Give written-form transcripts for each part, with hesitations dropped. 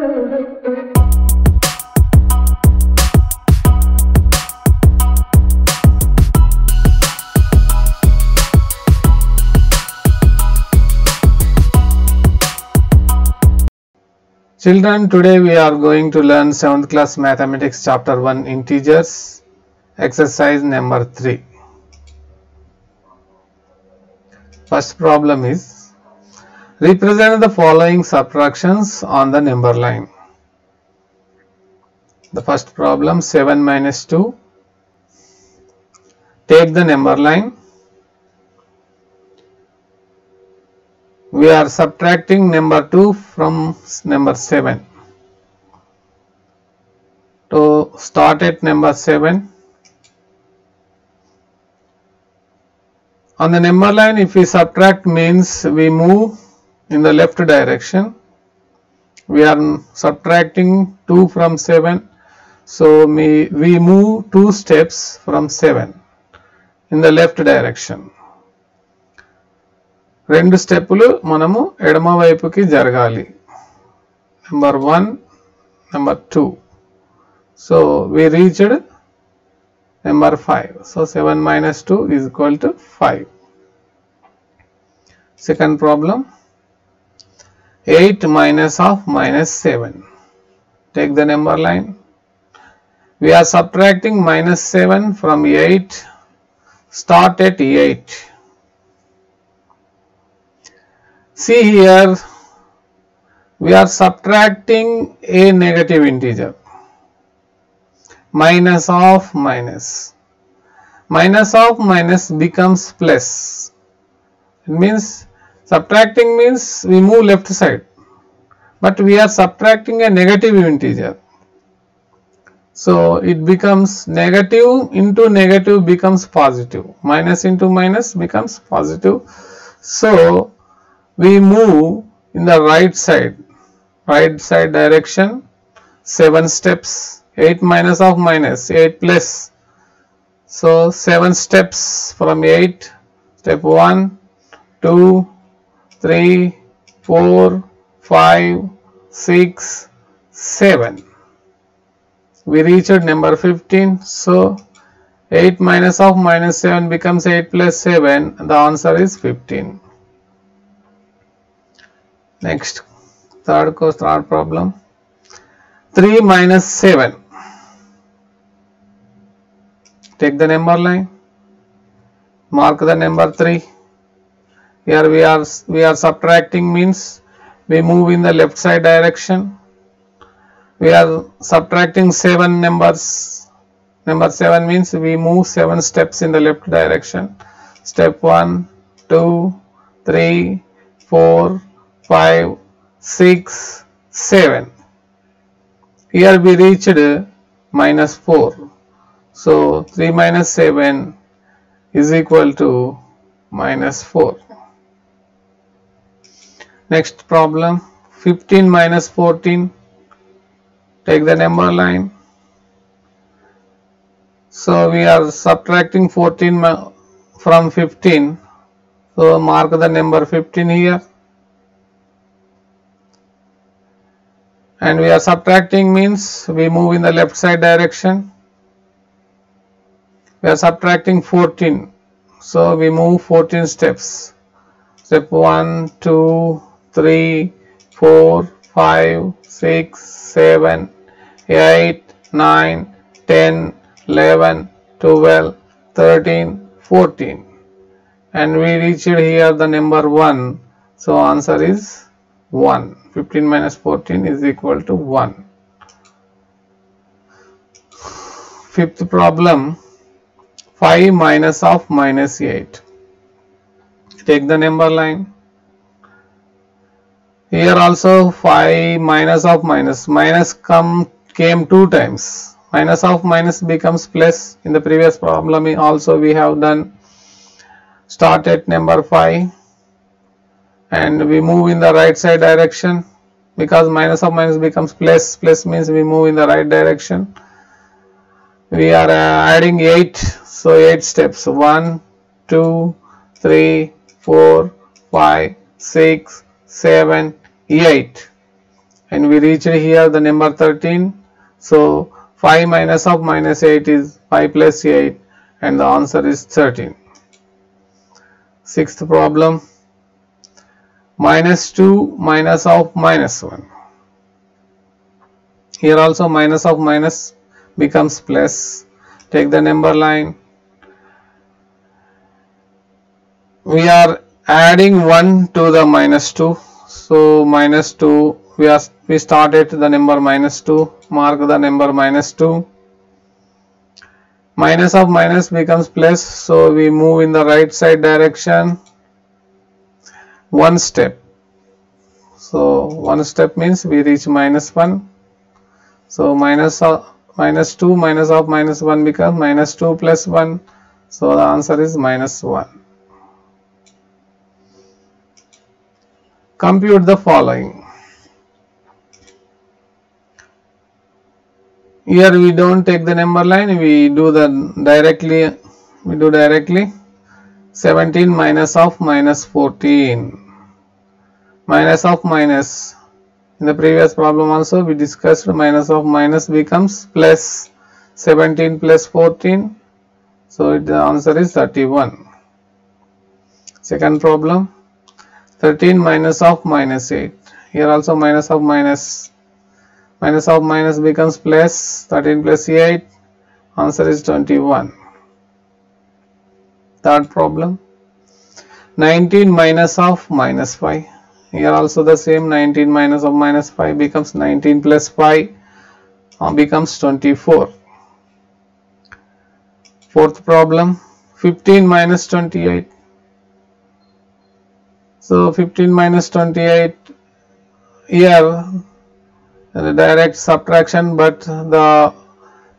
Children, today we are going to learn 7th class mathematics chapter 1 integers, exercise number 3. First problem is, represent the following subtractions on the number line. The first problem, 7 minus 2. Take the number line. We are subtracting number 2 from number 7. To start at number 7. On the number line, if we subtract means we move in the left direction. We are subtracting 2 from 7. So we move 2 steps from 7 in the left direction. రెండు స్టెప్పులు మనము ఎడమ వైపుకి జరగాలి. Number 1, number 2. So we reached number 5. So 7 minus 2 is equal to 5. Second problem, 8 minus of minus 7. Take the number line. We are subtracting minus 7 from 8. Start at 8. See here, we are subtracting a negative integer. Minus of minus. Minus of minus becomes plus. It means subtracting means we move left side. But we are subtracting a negative integer. So it becomes negative into negative becomes positive. Minus into minus becomes positive. So we move in the right side direction, 7 steps, 8 minus of minus, 8 plus. So 7 steps from 8, step 1, 2, 3, 4, 5, 6, 7. We reached number 15. So 8 minus of minus 7 becomes 8 plus 7. The answer is 15. Next, third problem, 3 minus 7. Take the number line, mark the number 3. Here we are subtracting means we move in the left side direction. We are subtracting 7 numbers. Number 7 means we move 7 steps in the left direction. Step 1, 2, 3, 4, 5, 6, 7. Here we reached minus 4. So 3 minus 7 is equal to minus 4. Next problem, 15 minus 14. Take the number line. So we are subtracting 14 from 15. So mark the number 15 here. And we are subtracting means we move in the left side direction. We are subtracting 14. So we move 14 steps. Step 1, 2, 3, 4, 5, 6, 7, 8, 9, 10, 11, 12, 13, 14. And we reached here the number 1. So answer is 1. 15 minus 14 is equal to 1. Fifth problem, 5 minus of minus 8. Take the number line. Here also 5 minus of minus. Minus came 2 times. Minus of minus becomes plus. In the previous problem also we have done. Start at number 5. And we move in the right side direction because minus of minus becomes plus. Plus means we move in the right direction. We are adding 8. So 8 steps. 1, 2, 3, 4, 5, 6, 7, 8. and we reached here the number 13. So 5 minus of minus 8 is 5 plus 8, and the answer is 13. Sixth problem, minus 2 minus of minus 1. Here also minus of minus becomes plus. Take the number line. We are adding 1 to the minus 2. So minus 2, we started the number minus 2. Mark the number minus 2. Minus of minus becomes plus. So we move in the right side direction one step. So one step means we reach minus 1. So minus 2 minus of minus 1 becomes minus 2 plus 1. So the answer is minus 1. Compute the following. Here we don't take the number line, we do directly. 17 minus of minus 14. Minus of minus. In the previous problem also we discussed minus of minus becomes plus. 17 plus 14. So the answer is 31. Second problem. 13 minus of minus 8. Here also minus of minus. Minus of minus becomes plus. 13 plus 8. Answer is 21. Third problem. 19 minus of minus 5. Here also the same. 19 minus of minus 5 becomes 19 plus 5 becomes 24. Fourth problem. 15 minus 28. So 15 minus 28, here the direct subtraction, but the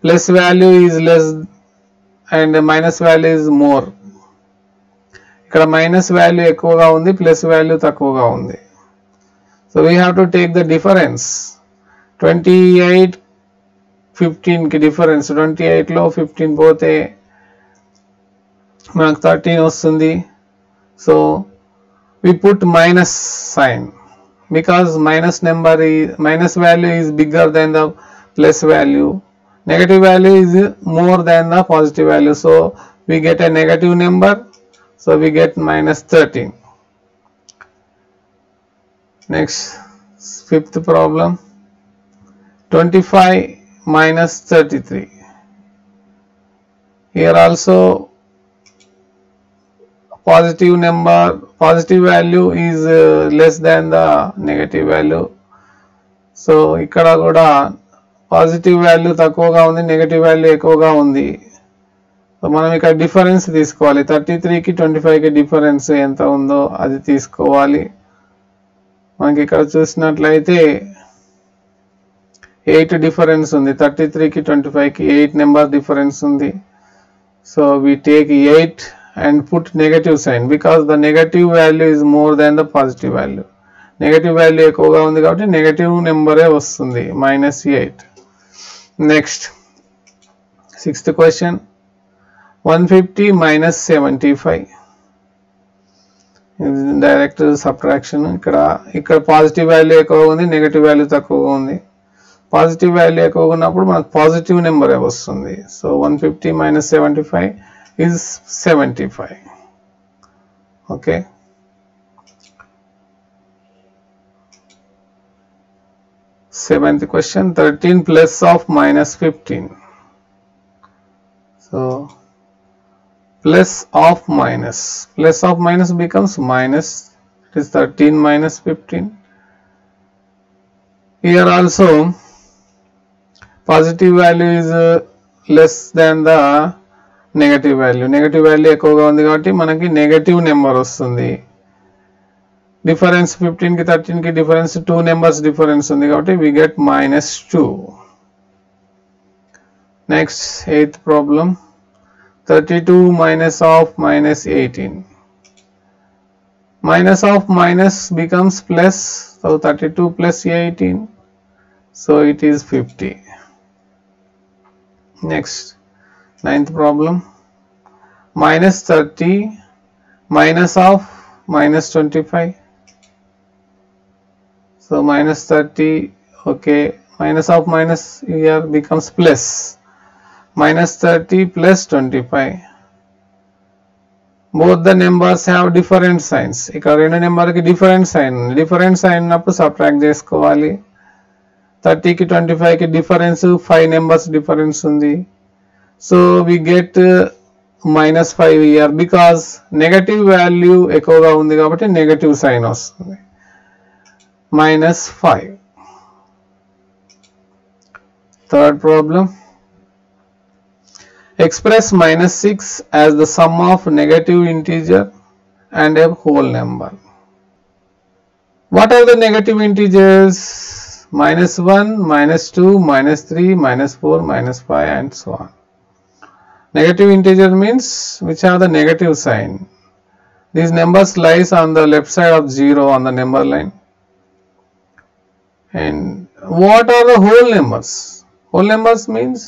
plus value is less and the minus value is more. Ikkada minus value ఎక్కువగా ఉంది, plus value తక్కువగా ఉంది. So we have to take the difference. 28 15 కి difference. 28 లో 15 పోతే మనకు 13 వస్తుంది. So we put minus sign because minus value is bigger than the plus value. Negative value is more than the positive value. So we get a negative number. So we get minus 13. Next, fifth problem. 25 minus 33. Here also positive value is less than the negative value. So ikkada kuda positive value takkuvaga undi, negative value ekkuvaga undi. So మనం ఇక్కడ difference తీసుకోవాలి. 33 కి 25 కి difference ఎంత ఉందో అది తీసుకోవాలి. మనకి ఇక్కడ చూసినట్లయితే 8 డిఫరెన్స్ ఉంది. 33 కి 25 కి 8 నెంబర్ డిఫరెన్స్ ఉంది. So we take 8 and put negative sign because the negative value is more than the positive value. Negative value ఎక్కువగా ఉంది కాబట్టి నెగటివ్ నెంబరే వస్తుంది, -8. Next sixth question. 150 minus 75. Direct subtraction. ఇక్కడ పాజిటివ్ వాల్యూ ఎక్కువగా ఉంది, నెగటివ్ వాల్యూ తక్కువగా ఉంది. పాజిటివ్ వాల్యూ ఎక్కువగా ఉన్నప్పుడు మనకు పాజిటివ్ నెంబరే వస్తుంది. So 150 minus 75 is 75. Okay. Seventh question. 13 plus of minus 15. So plus of minus becomes minus. It is 13 minus 15. Here also positive value is less than the negative value. Negative value ఎక్కువగా ఉంది కాబట్టి మనకి negative number వస్తుంది. Difference 15 కి 13 కి difference 2 numbers difference ఉంది కాబట్టి we get -2. Next eighth problem. 32 minus of minus 18. Minus of minus becomes plus. So 32 plus 18. So it is 50. Next, ninth problem. Minus 30 minus of minus 25. So minus 30 Okay, minus of minus here becomes plus. Minus 30 plus 25. Both the numbers have different signs. ఇక్కడ రెండు number కి different sign ఉంది. Different sign ఉన్నప్పుడు subtract చేసుకోవాలి. 30 కి 25 కి difference 5 numbers difference ఉంది. So we get -5 here because negative value ఎక్కువగా ఉంది కాబట్టి నెగటివ్ సైన్ వస్తుంది. -5. Third problem. Express -6 as the sum of negative integer and a whole number. What are the negative integers? -1, -2, -3, -4, -5 and so on. Negative integer means which have the negative sign. These numbers lies on the left side of 0 on the number line. And what are the whole numbers? Whole numbers means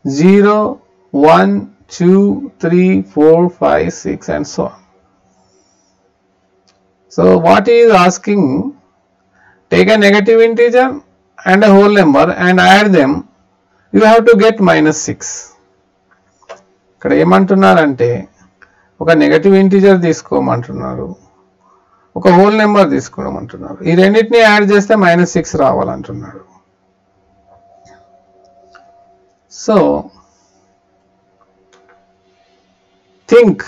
0, 1, 2, 3, 4, 5, 6 and so on. So what he is asking, take a negative integer and a whole number and add them, you have to get -6. ఇక్కడ ఏమంటున్నారంటే ఒక negative integer తీసుకోమంటున్నారు, ఒక whole number తీసుకోమంటున్నారు. ఈ రెండింటిని add చేస్తే -6 రావాలంటున్నాడు. So think,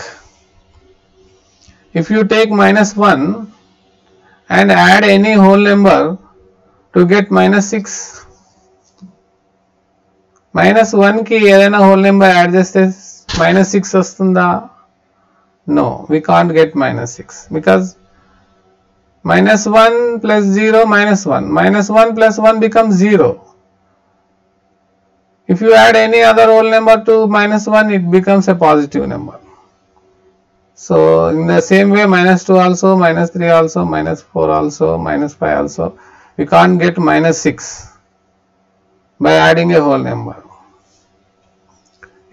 if you take -1 and add any whole number to get -6, -1 కి ఏదైనా whole number యాడ్ చేస్తే -6 వస్తుందా? No, we can't get -6 because -1 plus 0 -1, -1 plus 1 becomes 0. If you add any other whole number to -1, it becomes a positive number. So in the same way, -2 also, -3 also, -4 also, -5 also, we can't get -6 by adding a whole number.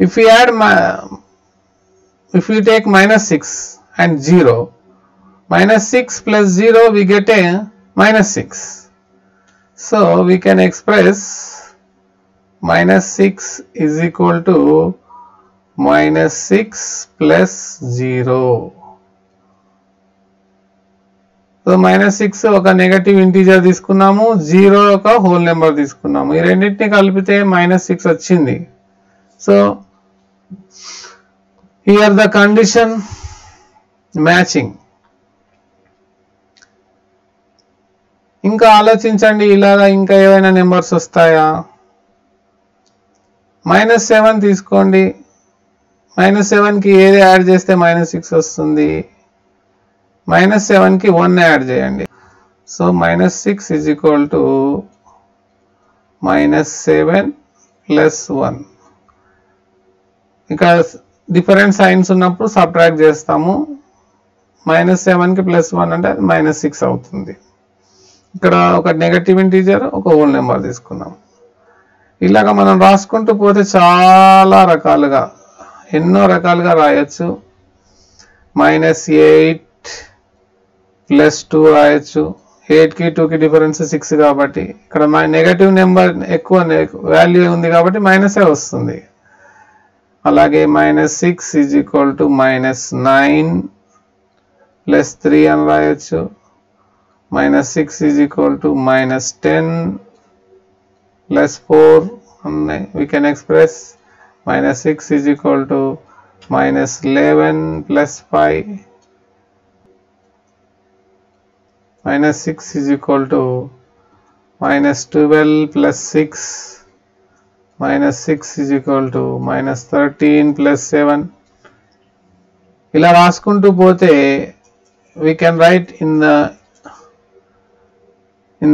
If we add, if we take -6 and 0, -6 plus 0 we get a -6. So we can express -6 is equal to -6 plus 0. So -6 ఒక negative integer తీసుకున్నాము, 0 ఒక whole number తీసుకున్నాము. ఈ రెండింటిని కలిపితే -6 వచ్చింది. So here the condition matching. ఇంకా ఆలోచించండి, ఇలాగా ఇంకా ఏవైనా నెంబర్స్ వస్తాయా? -7 తీసుకోండి, -7 కి ఏది యాడ్ చేస్తే -6 వస్తుంది? -7 కి 1 యాడ్ చేయండి. So -6 is equal to -7 plus 1. ఇక్కడ డిఫరెంట్ సైన్స్ ఉన్నప్పుడు సబ్ట్రాక్ట్ చేస్తాము. -7 కి +1 అంటే అది -6 అవుతుంది. ఇక్కడ ఒక నెగటివ్ ఇంటీజర్, ఒక హోల్ నెంబర్ తీసుకున్నాం. ఇలాగా మనం రాసుకుంటూ పోతే చాలా రకాలుగా, ఎన్నో రకాలుగా రాయొచ్చు. -8 plus 2 రాయొచ్చు. 8 కి 2 కి డిఫరెన్స్ 6 కాబట్టి ఇక్కడ నెగటివ్ నెంబర్ ఎక్కువ వాల్యూ ఉంది కాబట్టి మైనసే వస్తుంది. అలాగే -6 is equal to -9 plus 3 అని రాయొచ్చు. -6 is equal to -10 plus 4 ఉన్నాయి. We can express -6 is equal to -11 plus 5. -6 is equal to -12 plus 6. -6 is equal to -13 plus 7. ఇలా రాసుకుంటూ పోతే we can write in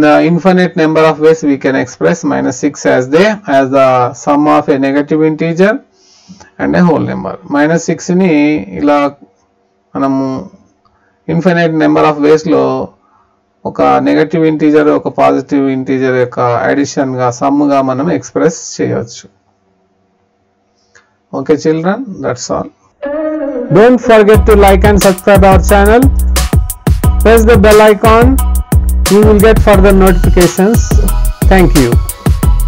the infinite number of ways we can express -6 as the sum of a negative integer and a whole number. -6 ని ఇలా మనము infinite number of ways లో ఒక negative integer, ఒక positive integer యొక్క addition గా, some గా మనం ఎక్స్ప్రెస్ చేయవచ్చు. Okay children, that's all. Don't forget to like and subscribe our channel. Press the bell icon. You will get further notifications. Thank you.